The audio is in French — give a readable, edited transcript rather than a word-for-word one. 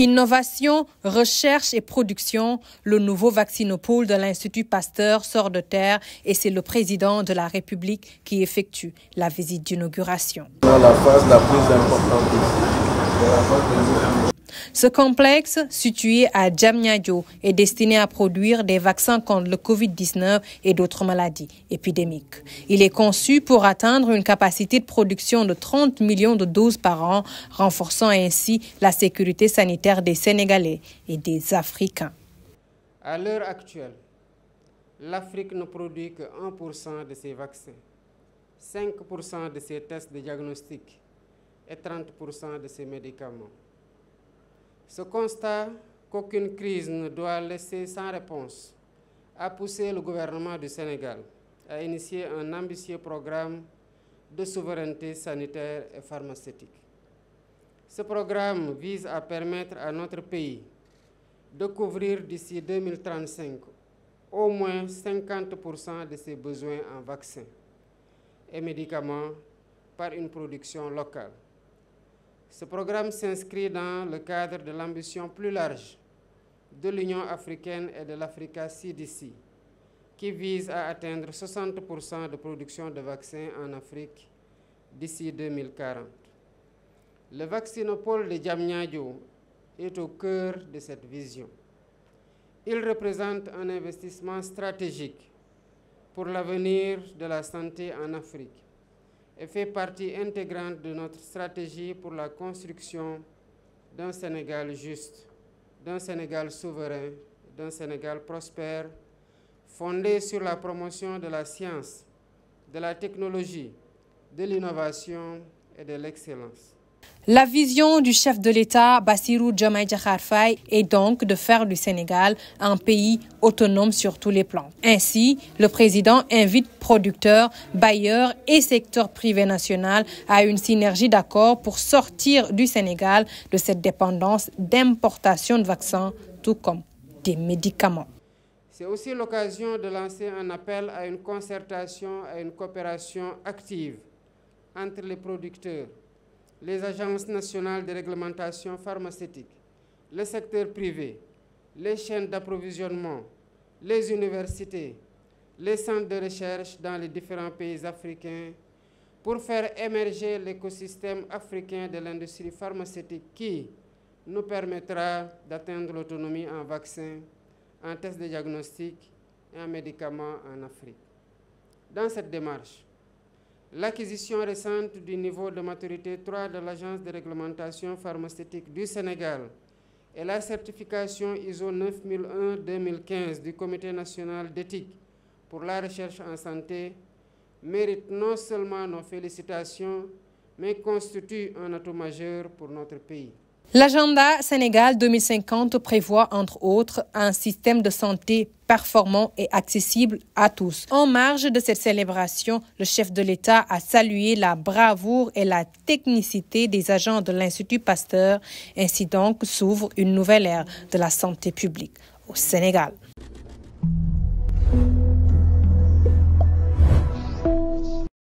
Innovation, recherche et production, le nouveau vaccinopole de l'Institut Pasteur sort de terre et c'est le président de la République qui effectue la visite d'inauguration. La phase la plus importante Ce complexe, situé à Diamniadio, est destiné à produire des vaccins contre le Covid-19 et d'autres maladies épidémiques. Il est conçu pour atteindre une capacité de production de 30 millions de doses par an, renforçant ainsi la sécurité sanitaire des Sénégalais et des Africains. À l'heure actuelle, l'Afrique ne produit que 1% de ses vaccins, 5% de ses tests de diagnostic et 30% de ses médicaments. Ce constat qu'aucune crise ne doit laisser sans réponse a poussé le gouvernement du Sénégal à initier un ambitieux programme de souveraineté sanitaire et pharmaceutique. Ce programme vise à permettre à notre pays de couvrir d'ici 2035 au moins 50% de ses besoins en vaccins et médicaments par une production locale. Ce programme s'inscrit dans le cadre de l'ambition plus large de l'Union africaine et de l'Africa CDC, qui vise à atteindre 60% de production de vaccins en Afrique d'ici 2040. Le vaccinopole de Diamniadio est au cœur de cette vision. Il représente un investissement stratégique pour l'avenir de la santé en Afrique et fait partie intégrante de notre stratégie pour la construction d'un Sénégal juste, d'un Sénégal souverain, d'un Sénégal prospère, fondé sur la promotion de la science, de la technologie, de l'innovation et de l'excellence. La vision du chef de l'État, Bassirou Diomaye Diakhar Faye, est donc de faire du Sénégal un pays autonome sur tous les plans. Ainsi, le président invite producteurs, bailleurs et secteur privé national à une synergie d'accords pour sortir du Sénégal de cette dépendance d'importation de vaccins, tout comme des médicaments. C'est aussi l'occasion de lancer un appel à une concertation, à une coopération active entre les producteurs, les agences nationales de réglementation pharmaceutique, le secteur privé, les chaînes d'approvisionnement, les universités, les centres de recherche dans les différents pays africains pour faire émerger l'écosystème africain de l'industrie pharmaceutique qui nous permettra d'atteindre l'autonomie en vaccins, en tests de diagnostic et en médicaments en Afrique. Dans cette démarche, l'acquisition récente du niveau de maturité 3 de l'Agence de réglementation pharmaceutique du Sénégal et la certification ISO 9001-2015 du Comité national d'éthique pour la recherche en santé méritent non seulement nos félicitations, mais constituent un atout majeur pour notre pays. L'agenda Sénégal 2050 prévoit, entre autres, un système de santé performant et accessible à tous. En marge de cette célébration, le chef de l'État a salué la bravoure et la technicité des agents de l'Institut Pasteur. Ainsi donc s'ouvre une nouvelle ère de la santé publique au Sénégal.